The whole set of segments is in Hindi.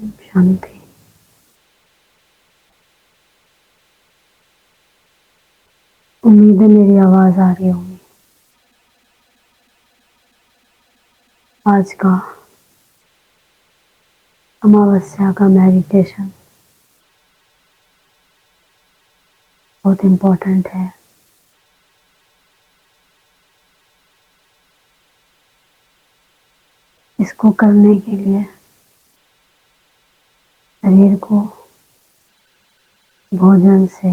शांति। उम्मीद है मेरी आवाज आ रही होगी। आज का अमावस्या का मेडिटेशन बहुत इम्पोर्टेंट है। इसको करने के लिए शरीर को भोजन से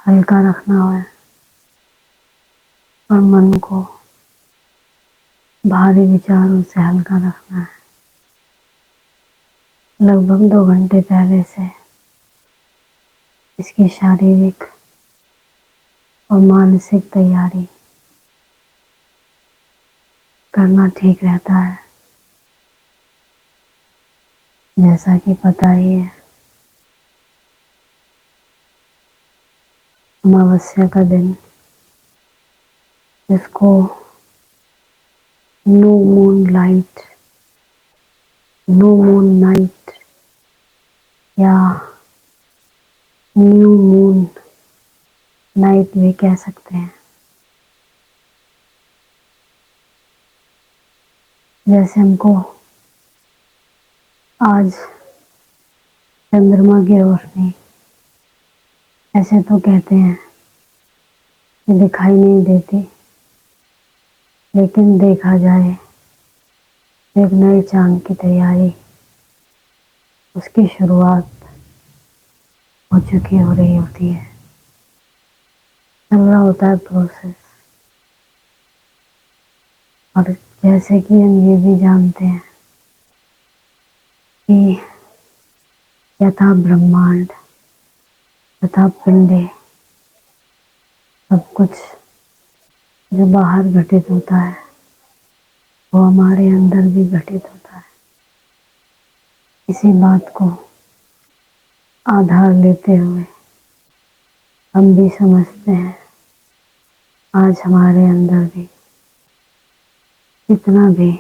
हल्का रखना है और मन को भारी विचारों से हल्का रखना है। लगभग 2 घंटे पहले से इसकी शारीरिक और मानसिक तैयारी करना ठीक रहता है। जैसा कि पता ही है, अमावस्या का दिन, जिसको no moon light, no moon night या न्यू मून नाइट भी कह सकते हैं। जैसे हमको आज चंद्रमा की रोशनी, ऐसे तो कहते हैं कि दिखाई नहीं देती, लेकिन देखा जाए एक नए चांद की तैयारी, उसकी शुरुआत हो रही होती है। चल रहा होता है प्रोसेस। और जैसे कि हम ये भी जानते हैं कि यथा ब्रह्मांड तथा पिंडे, सब कुछ जो बाहर घटित होता है वो हमारे अंदर भी घटित होता है। इसी बात को आधार लेते हुए हम भी समझते हैं आज हमारे अंदर भी जितना भी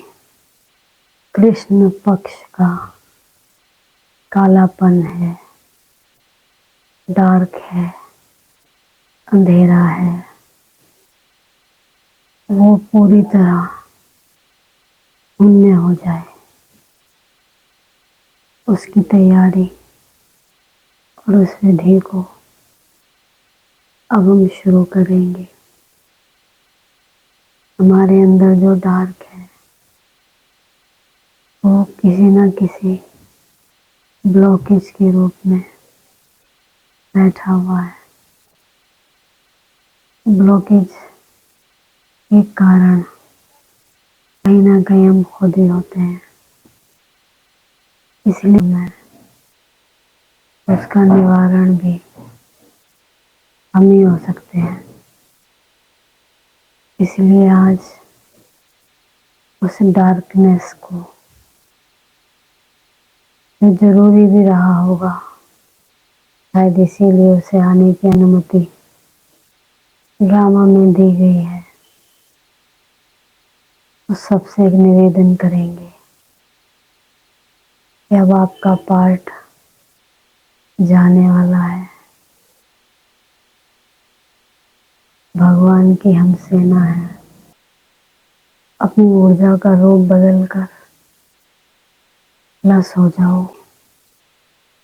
कृष्ण पक्ष का कालापन है, डार्क है, अंधेरा है, वो पूरी तरह शून्य हो जाए, उसकी तैयारी और उस विधि को अब हम शुरू करेंगे। हमारे अंदर जो डार्क है वो किसी न किसी ब्लॉकेज के रूप में बैठा हुआ है। ब्लॉकेज के कारण कहीं ना कहीं हम खुद ही होते हैं, इसलिए मैं उसका निवारण भी हम ही हो सकते हैं। इसलिए आज उस डार्कनेस को, जो जरूरी भी रहा होगा, शायद इसीलिए उसे आने की अनुमति ड्रामा में दी गई है, उस सबसे एक निवेदन करेंगे कि अब आपका पार्ट जाने वाला है। भगवान की हम सेना है। अपनी ऊर्जा का रूप बदलकर प्लस हो जाओ।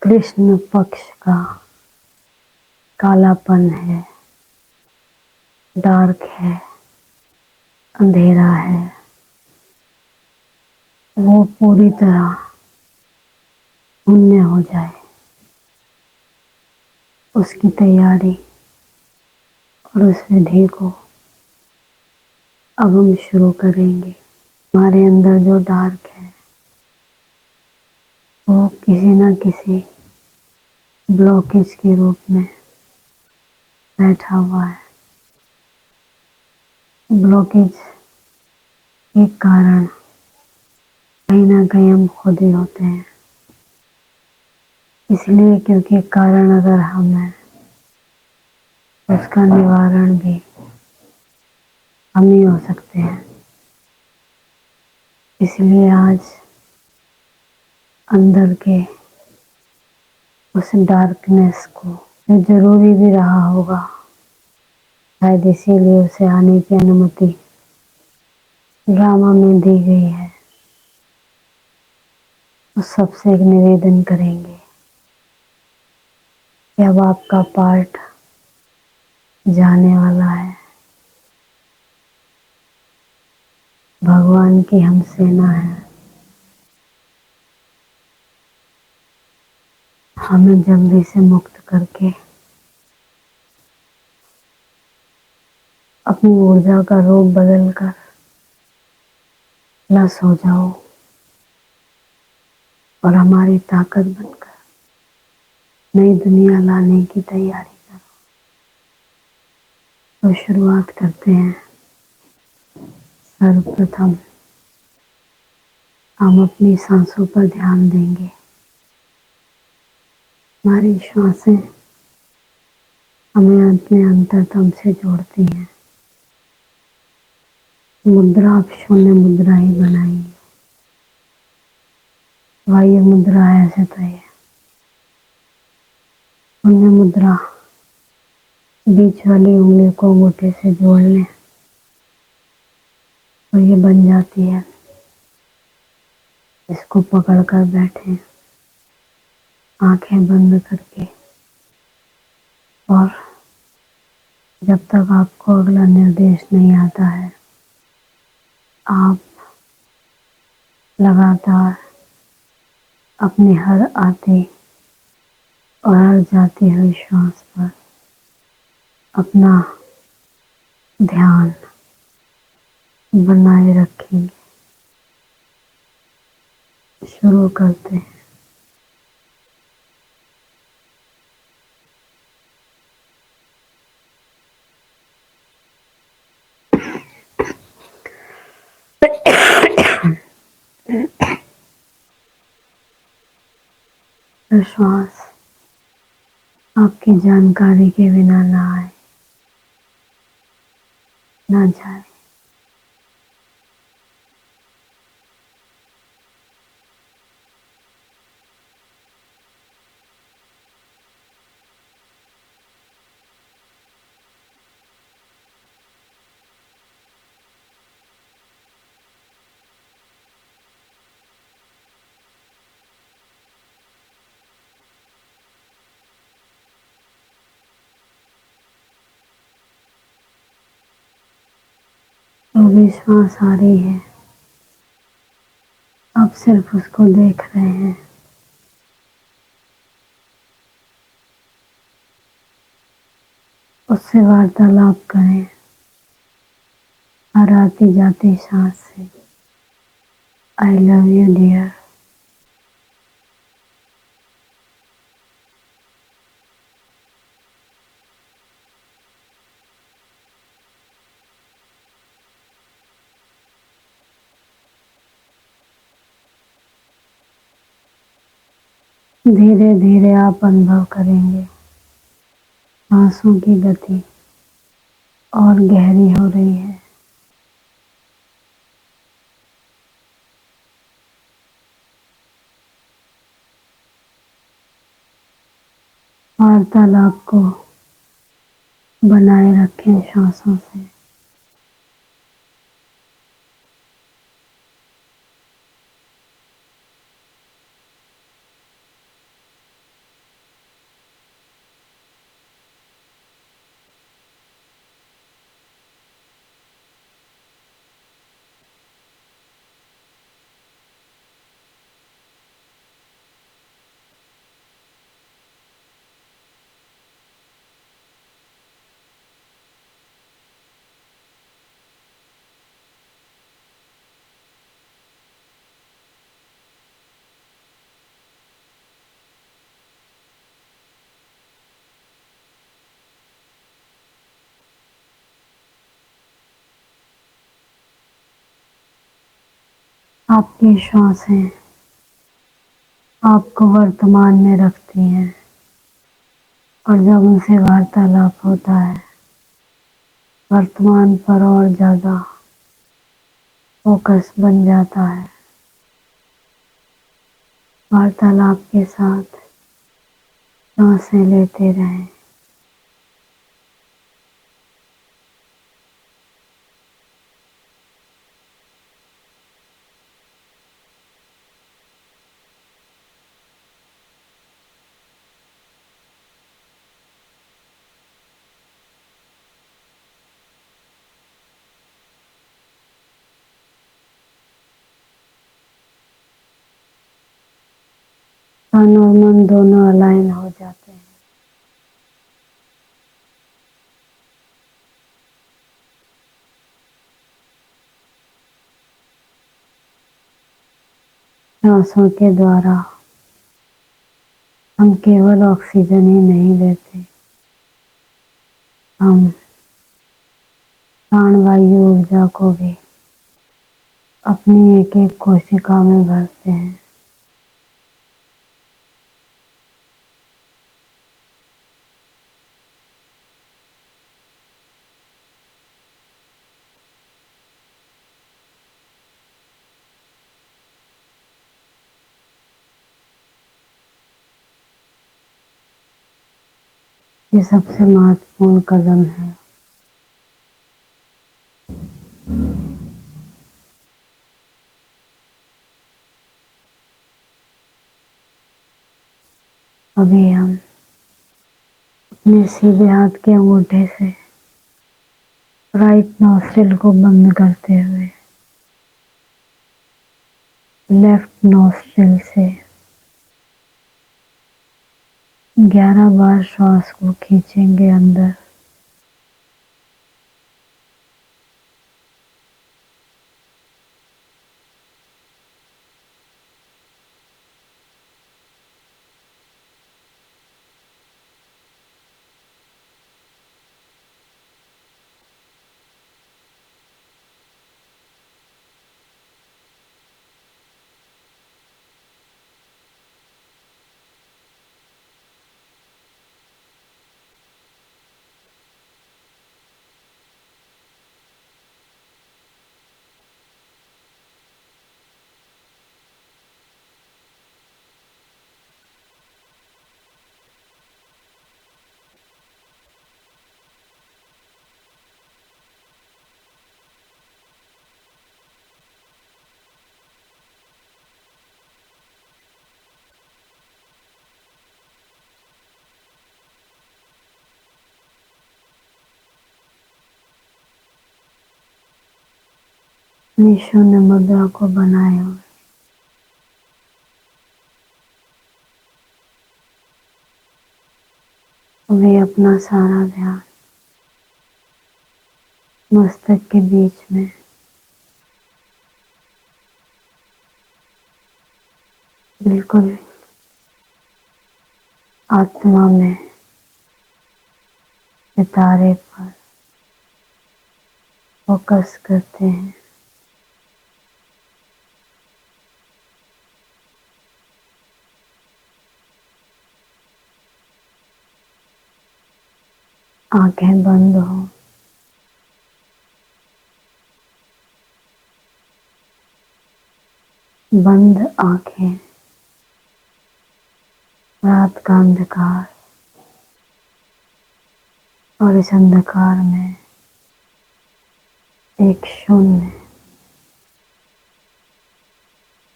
कृष्ण पक्ष का कालापन है, डार्क है, अंधेरा है, वो पूरी तरह शून्य हो जाए, उसकी तैयारी और उस विधि को अब हम शुरू करेंगे। हमारे अंदर जो डार्क है वो किसी न किसी ब्लॉकेज के रूप में बैठा हुआ है। ब्लॉकेज के कारण कहीं ना कहीं हम खुद ही होते हैं। इसलिए क्योंकि कारण अगर हम हैं, उसका निवारण भी हम ही हो सकते हैं। इसलिए आज अंदर के उस डार्कनेस को, जो जरूरी भी रहा होगा, शायद इसीलिए उसे आने की अनुमति ड्रामा में दी गई है, तो सबसे एक निवेदन करेंगे कि अब आपका पार्ट जाने वाला है। भगवान की हम सेना है, हमें जल्दी से मुक्त करके अपनी ऊर्जा का रूप बदलकर प्लस हो जाओ और हमारी ताकत बनकर नई दुनिया लाने की तैयारी करो। तो शुरुआत करते हैं। सर्वप्रथम हम अपनी सांसों पर ध्यान देंगे। हमारी श्वासें हमें अपने अंतरतम से जोड़ती हैं। मुद्रा आप शून्य मुद्रा ही बनाएंगे। वायु मुद्रा है ऐसे तो ये शून्य मुद्रा, बीच वाली उंगली को अंगूठे से जोड़ लें तो ये बन जाती है। इसको पकड़कर बैठे, आंखें बंद करके, और जब तक आपको अगला निर्देश नहीं आता है, आप लगातार अपनी हर आती और हर जाती हुई श्वास पर अपना ध्यान बनाए रखेंगे। शुरू करते हैं। श्वास आपकी जानकारी के बिना ना आए ना जाए। जो भी श्वास आ रही है, आप सिर्फ उसको देख रहे हैं। उससे वार्तालाप करें हर आती जाती सांस से। I love you dear. धीरे धीरे आप अनुभव करेंगे सांसों की गति और गहरी हो रही है। वार्तालाप को बनाए रखें श्वासों से। आपकी श्वासें आपको वर्तमान में रखती हैं, और जब उनसे वार्तालाप होता है, वर्तमान पर और ज्यादा फोकस बन जाता है। वार्तालाप के साथ सांसें लेते रहें। तन और मन दोनों अलाइन हो जाते हैं। सांसों के द्वारा हम केवल ऑक्सीजन ही नहीं लेते, हम प्राणवायु ऊर्जा को भी अपनी एक एक कोशिका में भरते हैं। ये सबसे महत्वपूर्ण कदम है। अभी हम अपने सीधे हाथ के अंगूठे से राइट नोस्ट्रिल को बंद करते हुए लेफ्ट नोस्ट्रिल से 11 बार श्वास को खींचेंगे अंदर। अपनी शून्य मुद्रा को बनाए हुए वे अपना सारा ध्यान मस्तक के बीच में बिल्कुल आत्मा में सितारे पर फोकस करते हैं। आंखें बंद हो। बंद आंखें, रात का अंधकार और इस अंधकार में एक शून्य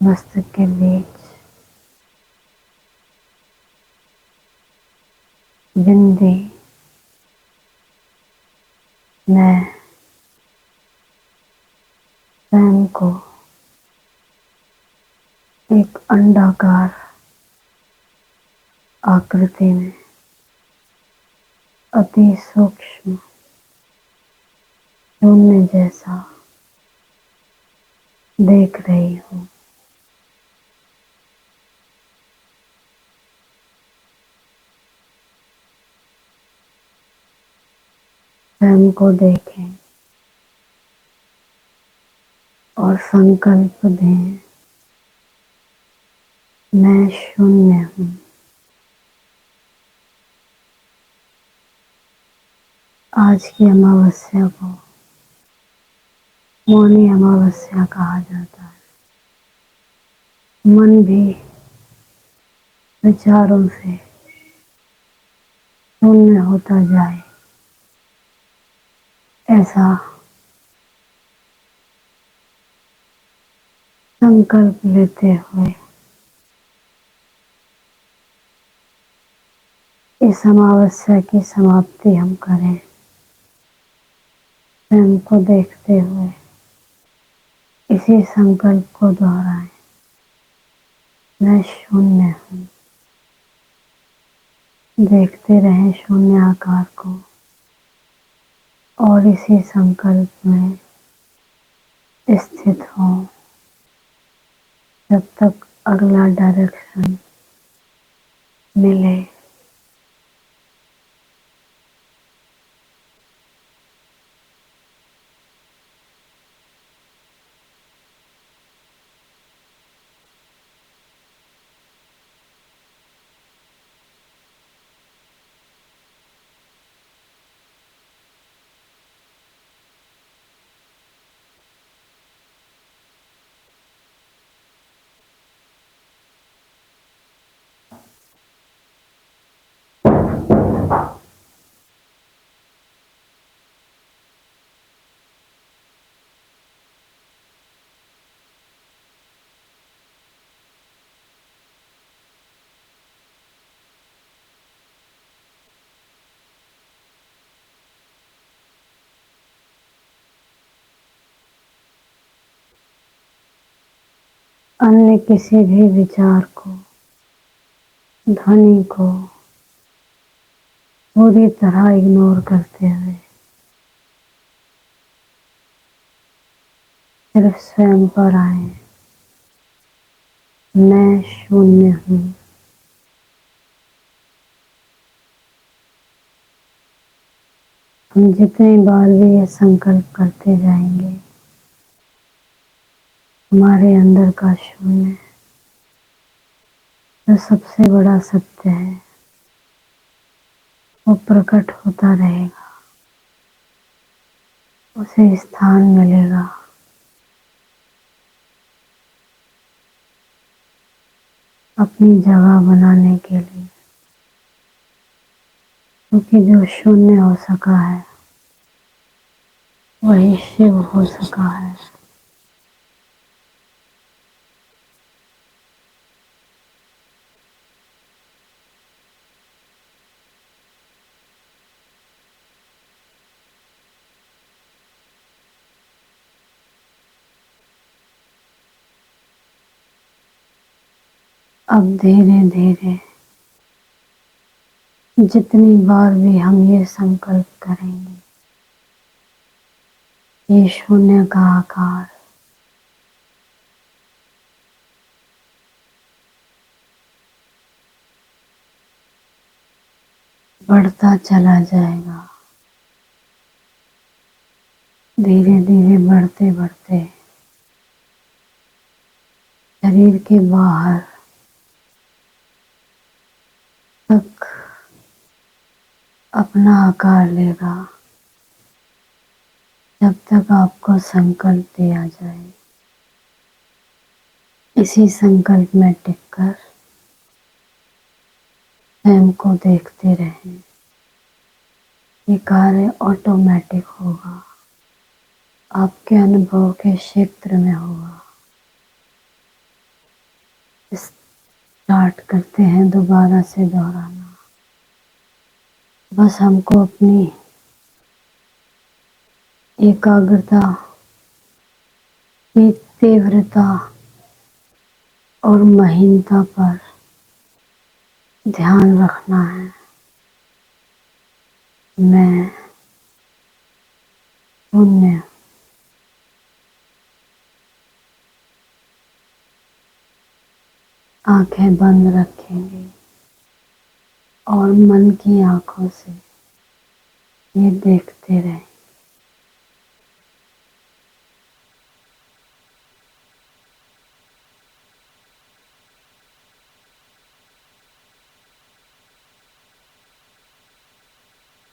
मस्तक के बीच बिंदी में स्वयं को एक अंडाकार आकृति में अति सूक्ष्म शून्य जैसा देख रही हूँ। स्वयं को देखें और संकल्प दें, मैं शून्य हूँ। आज की अमावस्या को मौनी अमावस्या कहा जाता है। मन भी विचारों से शून्य होता जाए, ऐसा संकल्प लेते हुए इस अमावस्या की समाप्ति हम करें। स्वयं को देखते हुए इसी संकल्प को दोहराएं, मैं शून्य हूँ। देखते रहें शून्य आकार को और इसी संकल्प में स्थित हो जब तक अगला डायरेक्शन मिले। अन्य किसी भी विचार को, ध्वनि को पूरी तरह इग्नोर करते हुए सिर्फ स्वयं पर आए, मैं शून्य हूँ। हम जितनी बार भी ये संकल्प करते जाएंगे, हमारे अंदर का शून्य जो सबसे बड़ा सत्य है वो प्रकट होता रहेगा, उसे स्थान मिलेगा। अपनी जगह बनाने के लिए, क्योंकि जो शून्य हो सका है वही शिव हो सका है। अब धीरे धीरे जितनी बार भी हम ये संकल्प करेंगे, ये शून्य का आकार बढ़ता चला जाएगा। धीरे धीरे बढ़ते बढ़ते शरीर के बाहर तक अपना आकार लेगा, जब तक आपको संकल्प दिया जाए। इसी संकल्प में टिककर स्वयं को देखते रहें। ये कार्य ऑटोमेटिक होगा, आपके अनुभव के क्षेत्र में होगा। स्टार्ट करते हैं दोबारा से दोहराना। बस हमको अपनी एकाग्रता की तीव्रता और महीनता पर ध्यान रखना है। मैं शून्य। आंखें बंद रखेंगे और मन की आंखों से ये देखते रहें।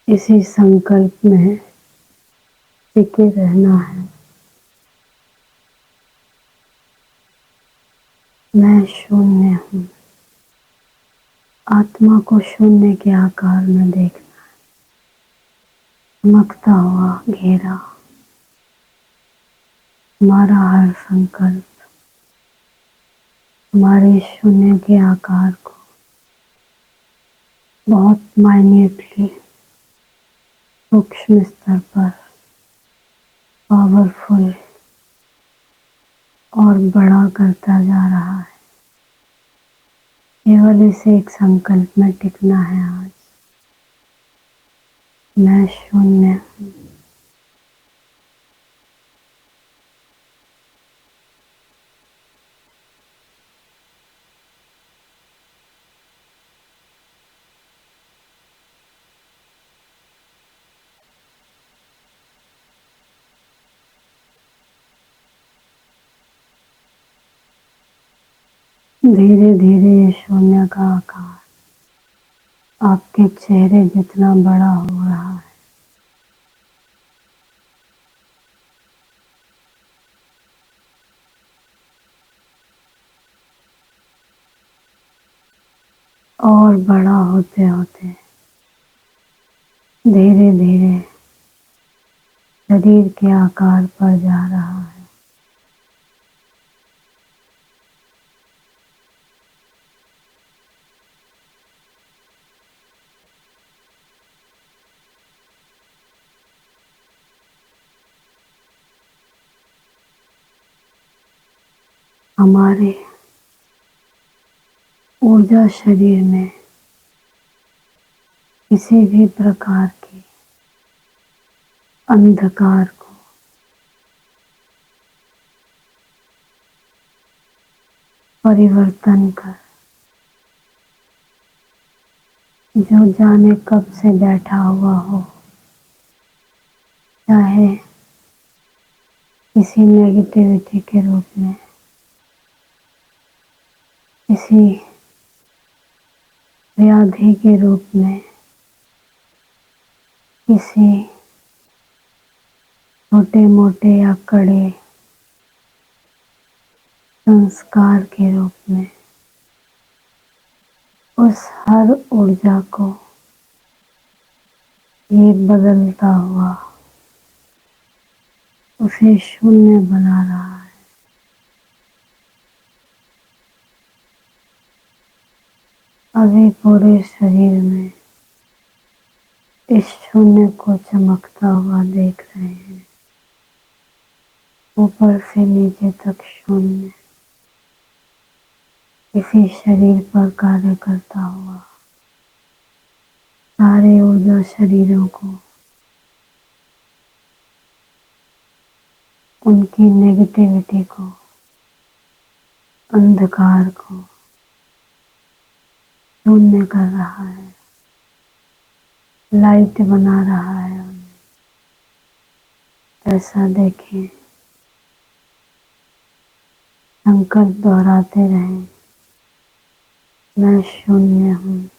इसी संकल्प में टिके रहना है। मैं शून्य हूँ। आत्मा को शून्य के आकार में देखना, चमकता हुआ घेरा। हमारा हर संकल्प हमारे शून्य के आकार को बहुत माइन्यूटली, सूक्ष्म स्तर पर पावरफुल और बड़ा करता जा रहा है। केवल इसे एक संकल्प में टिकना है आज। मैं शून्य हूँ। धीरे धीरे शून्य का आकार आपके चेहरे जितना बड़ा हो रहा है। और बड़ा होते होते धीरे धीरे शरीर के आकार पर जा रहा है। हमारे ऊर्जा शरीर में किसी भी प्रकार के अंधकार को परिवर्तन कर, जो जाने कब से बैठा हुआ हो, चाहे किसी नेगेटिविटी के रूप में, किसी व्याधि के रूप में, किसी छोटे मोटे या कड़े संस्कार के रूप में, उस हर ऊर्जा को ये बदलता हुआ उसे शून्य बना रहा है। अभी पूरे शरीर में इस शून्य को चमकता हुआ देख रहे हैं। ऊपर से नीचे तक शून्य इसी शरीर पर कार्य करता हुआ सारे ऊर्जा शरीरों को, उनकी नेगेटिविटी को, अंधकार को शून्य कर रहा है, लाइट बना रहा है उन्हें। ऐसा देखें, संकल्प दोहराते रहें, मैं शून्य हूँ।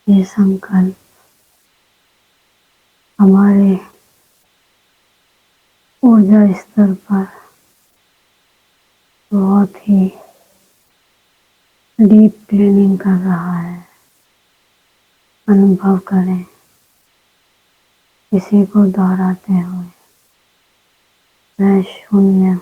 ये संकल्प हमारे ऊर्जा स्तर पर बहुत ही डीप क्लीनिंग कर रहा है। अनुभव करें इसी को दोहराते हुए, मैं शून्य हूँ।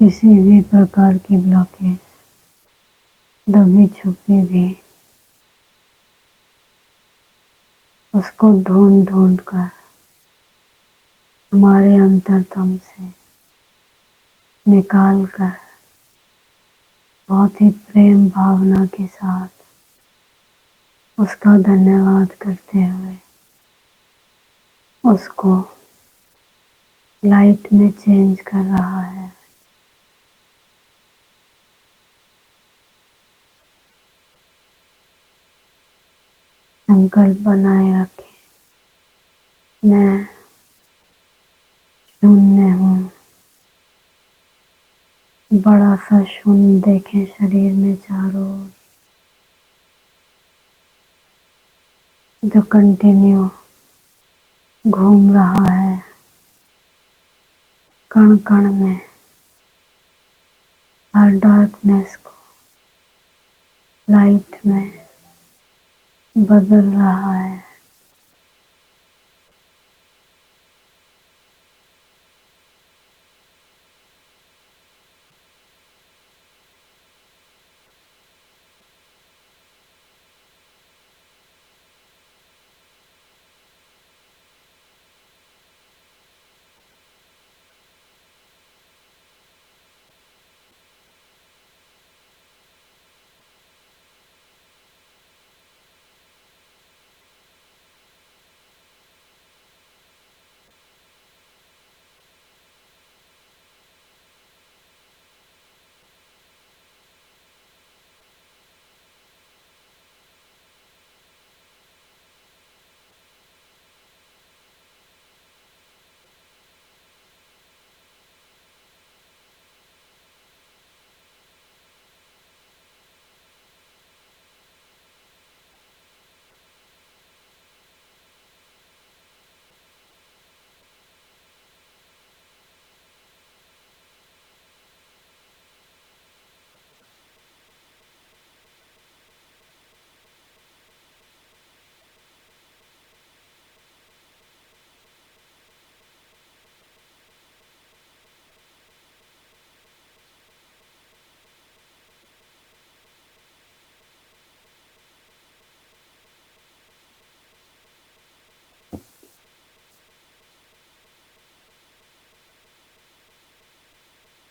किसी भी प्रकार की ब्लॉकेज दबी छुपी भी उसको ढूंढ ढूंढ कर हमारे अंतरतम से निकाल कर बहुत ही प्रेम भावना के साथ उसका धन्यवाद करते हुए उसको लाइट में चेंज कर रहा है। संकल्प बनाए रखें, मैं शून्य हूँ। बड़ा सा शून्य देखें शरीर में चारों ओर, जो कंटिन्यू घूम रहा है कण कण में, हर डार्कनेस को लाइट में बदल रहा है।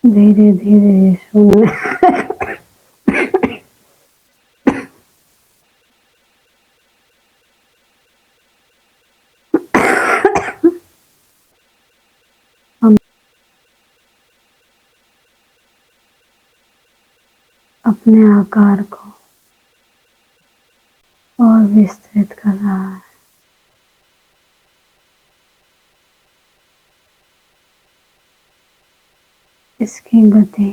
धीरे धीरे शून्य हम अपने आकार को और विस्तृत कर रहा है। इसकी गति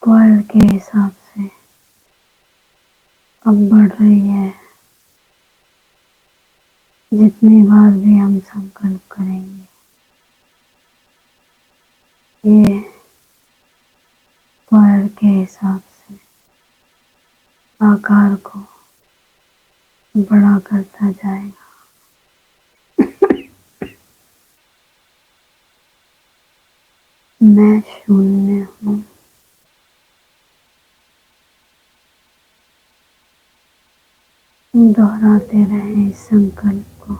कॉइल के हिसाब से अब बढ़ रही है। जितनी बार भी हम संकल्प करेंगे, ये कॉइल के हिसाब से आकार को बड़ा करता जाएगा। मैं शून्य हूँ। दोहराते रहें इस संकल्प को।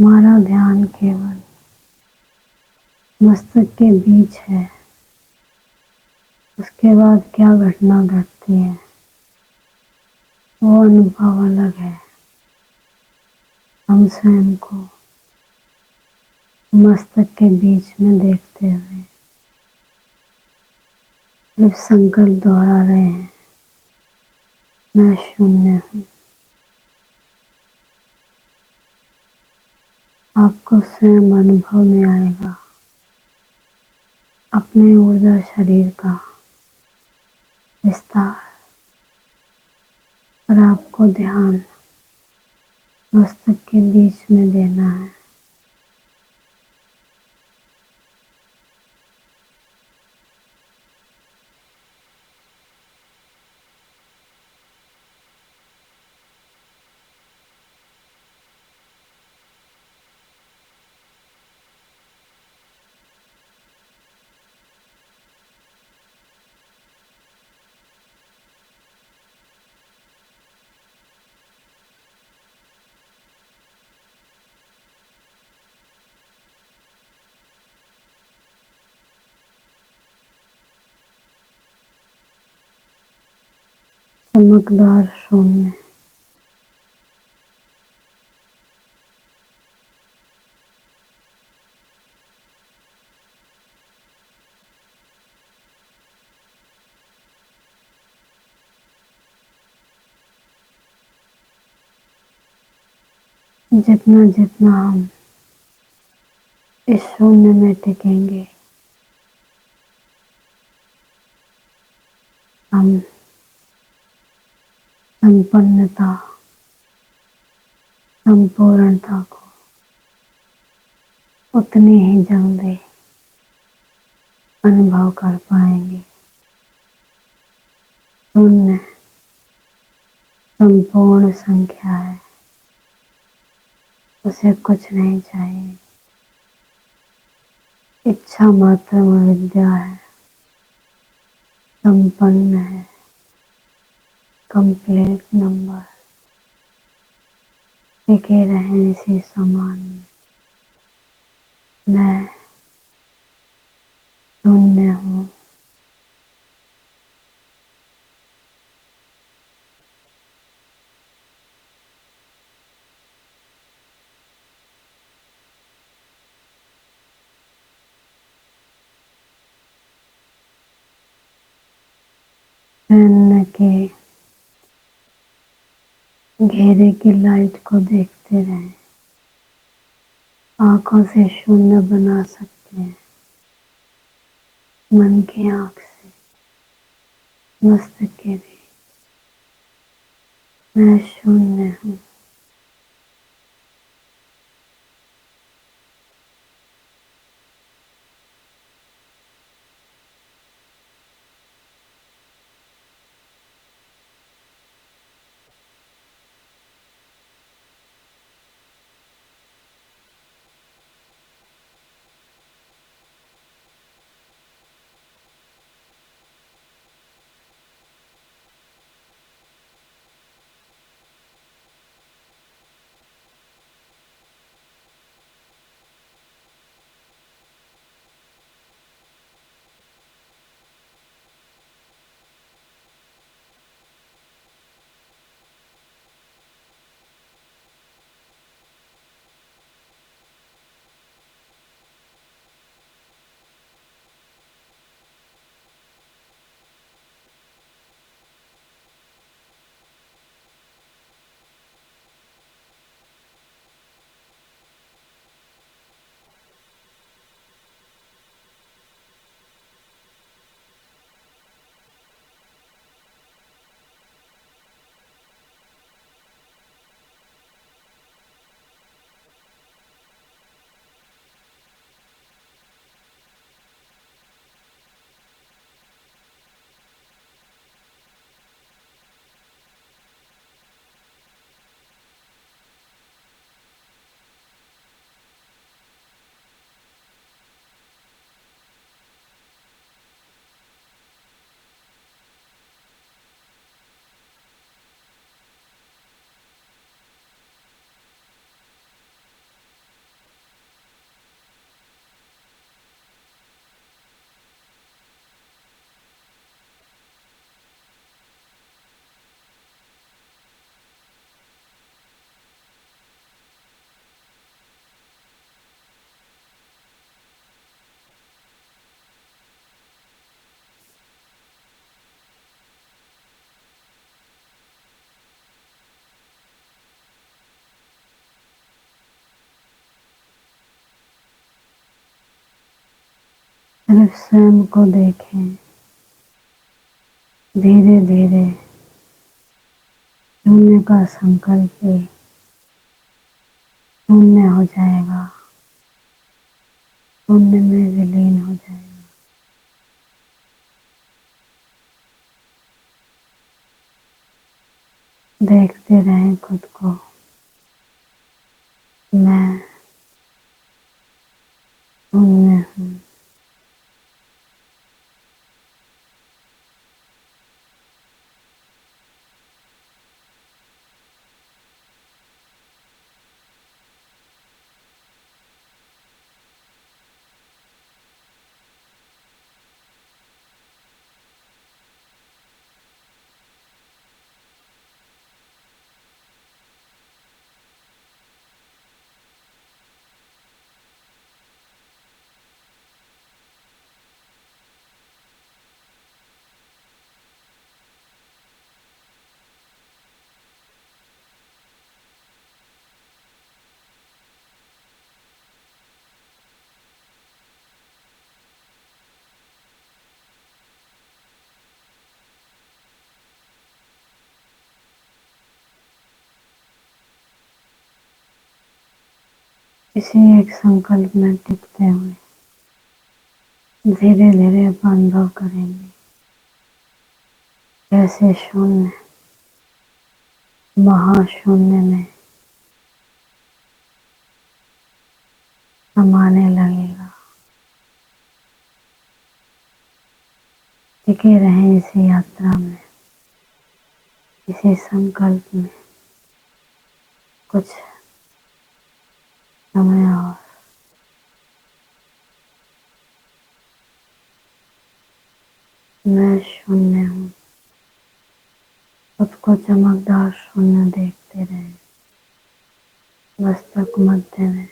हमारा ध्यान केवल मस्तक के बीच है। उसके बाद क्या घटना घटती है वो अनुभव अलग है। हम स्वयं को मस्तक के बीच में देखते हुए सिर्फ संकल्प दोहरा रहे हैं, मैं शून्य हूँ। आपको स्वयं अनुभव में आएगा अपने ऊर्जा शरीर का विस्तार, और आपको ध्यान मस्तक के बीच में देना है। चमकदार शून्य, जितना जितना हम इस शून्य में टिकेंगे, हम संपन्नता, संपूर्णता को उतनी ही जल्दी अनुभव कर पाएंगे। शून्य संपूर्ण संख्या है, उसे कुछ नहीं चाहिए। इच्छा मात्र विद्या है, संपन्न है, कंप्लीट नंबर। टिके रहें इसी समान में। मैं शून्य हूँ। शून्य के घेरे की लाइट को देखते रहें। आंखों से शून्य बना सकते हैं, मन की आंख से मस्तक के भी। मैं शून्य हूँ। सिर्फ स्वयं को देखें। धीरे धीरे शून्य का संकल्प ही शून्य हो जाएगा, शून्य में विलीन हो जाएगा। देखते रहें खुद को। मैं शून्य हूँ। इसी एक संकल्प में टिकते हुए धीरे धीरे आप अनुभव करेंगे कैसे शून्य महाशून्य में समाने लगेगा। टिके रहें इसी यात्रा में, इसी संकल्प में कुछ समय और। मैं शून्य हूँ। खुद को चमकदार शून्य देखते रहें, मस्तक मध्य में।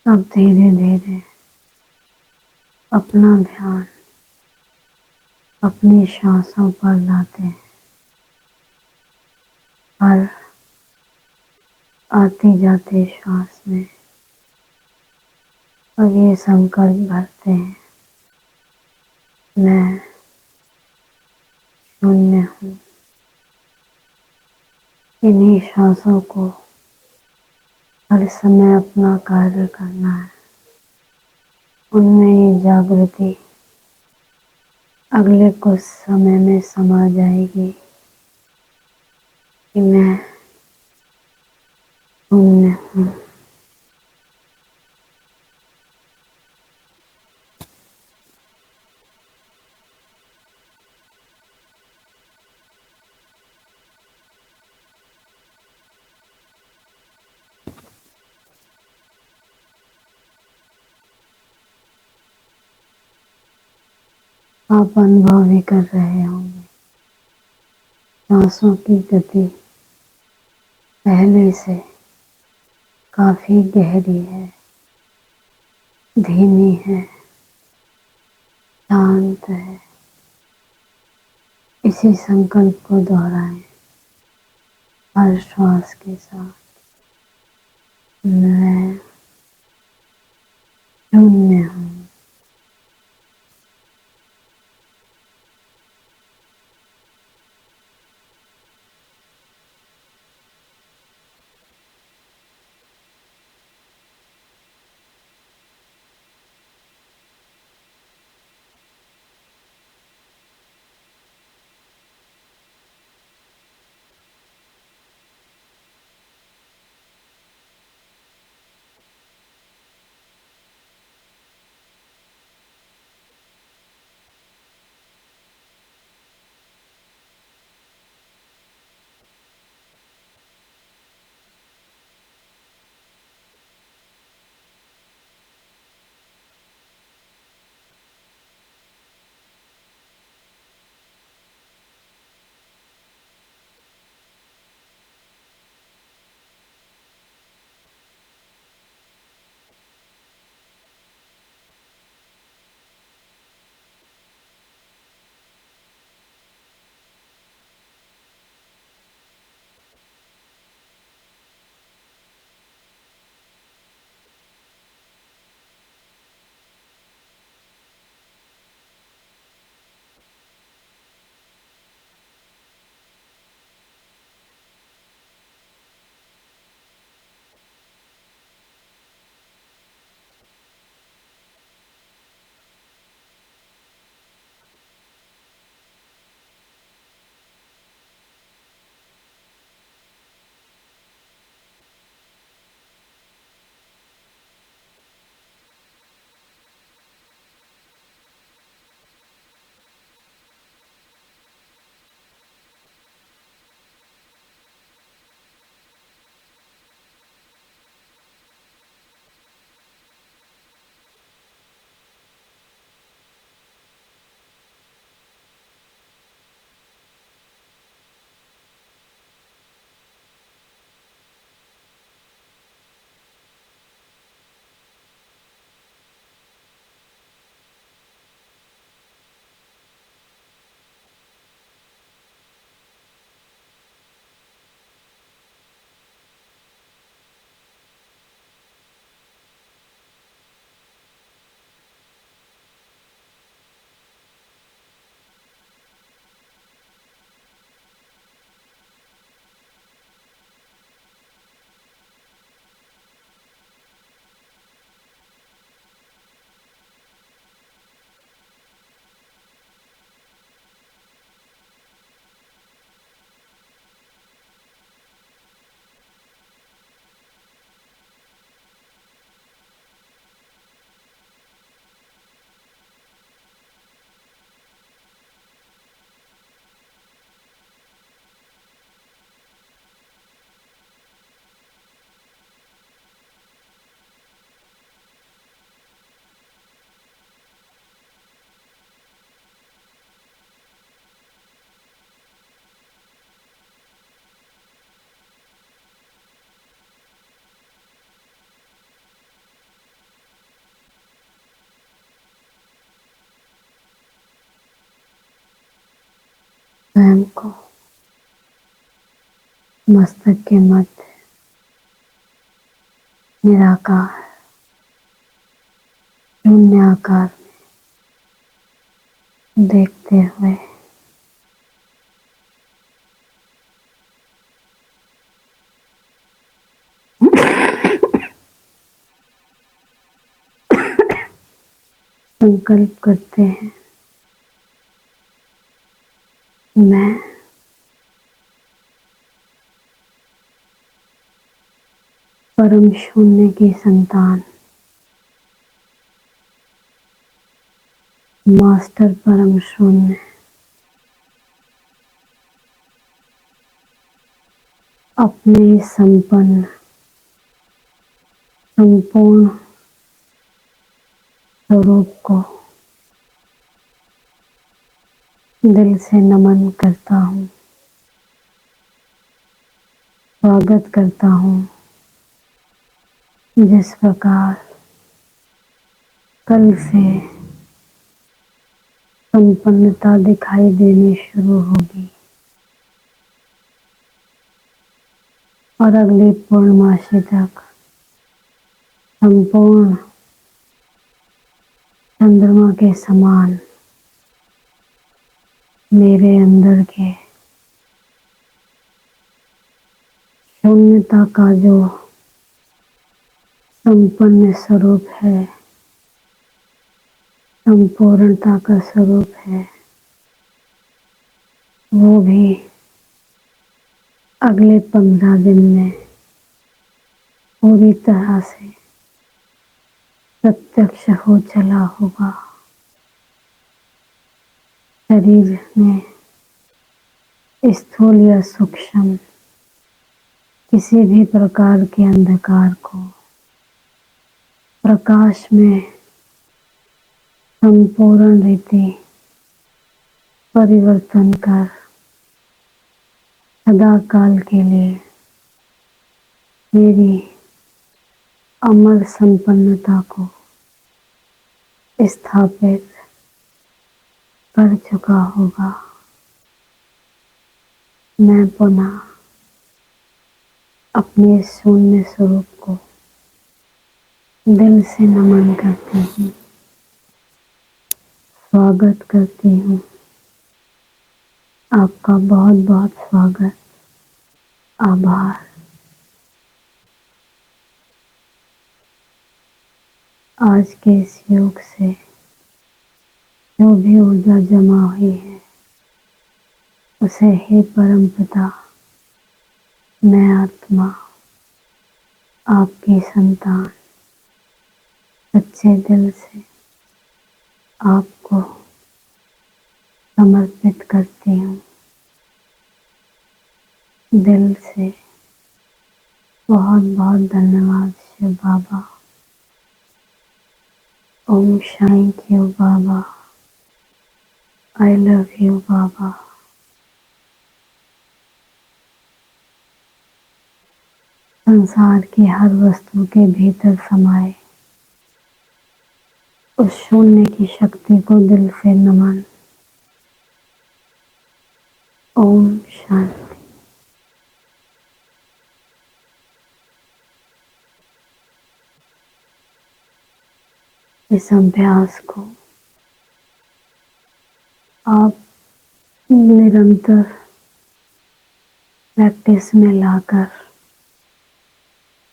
अब धीरे धीरे अपना ध्यान अपनी सांसों पर लाते हैं। हर आती जाती श्वास में अब ये संकल्प भरते हैं, मैं शून्य हूँ। इन्हीं सांसों को हर समय अपना कार्य करना है। उनमें ही जागृति अगले कुछ समय में समा जाएगी कि मैं शून्य हूँ। आप अनुभव भी कर रहे होंगे। सांसों की गति पहले से काफी गहरी है, धीमी है, शांत है। इसी संकल्प को दोहराएं हर श्वास के साथ। मैं शून्य हूँ। स्वयं को मस्तक के मध्य निराकार शून्य आकार में देखते हुए संकल्प करते हैं, मैं परम शून्य की संतान, मास्टर परम शून्य, अपने संपन्न संपूर्ण स्वरूप को दिल से नमन करता हूँ, स्वागत करता हूँ। जिस प्रकार कल से संपन्नता दिखाई देनी शुरू होगी और अगली पूर्णमासी तक संपूर्ण चंद्रमा के समान मेरे अंदर के शून्यता का जो संपन्न स्वरूप है, संपूर्णता का स्वरूप है, वो भी अगले 15 दिन में पूरी तरह से प्रत्यक्ष हो चला होगा। शरीर में स्थूल या सूक्ष्म किसी भी प्रकार के अंधकार को प्रकाश में संपूर्ण रीति परिवर्तन कर सदा काल के लिए मेरी अमर संपन्नता को स्थापित कर चुका होगा। मैं पुनः अपने शून्य स्वरूप को दिल से नमन करती हूँ, स्वागत करती हूँ। आपका बहुत बहुत स्वागत, आभार। आज के इस योग से जो भी ऊर्जा जमा हुई है उसे हे परमपिता, मैं आत्मा, आपकी संतान, सच्चे दिल से आपको समर्पित करती हूँ। दिल से बहुत बहुत धन्यवाद Shiv Baba. Om thank you Baba, I love you Baba. संसार की हर वस्तु के भीतर समाये उस शून्य की शक्ति को दिल से नमन। ओम शांति। इस अभ्यास को आप निरंतर प्रैक्टिस में लाकर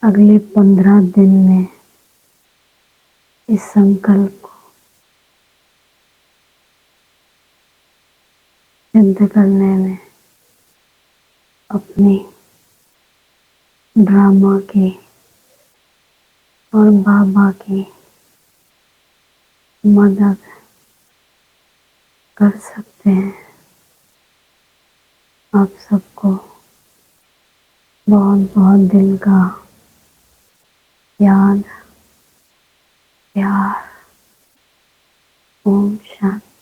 अगले 15 दिन में इस संकल्प को सिद्ध करने में अपनी ड्रामा की और बाबा की मदद कर सकते हैं। आप सबको बहुत बहुत दिल का याद, प्यार। ओम शांति।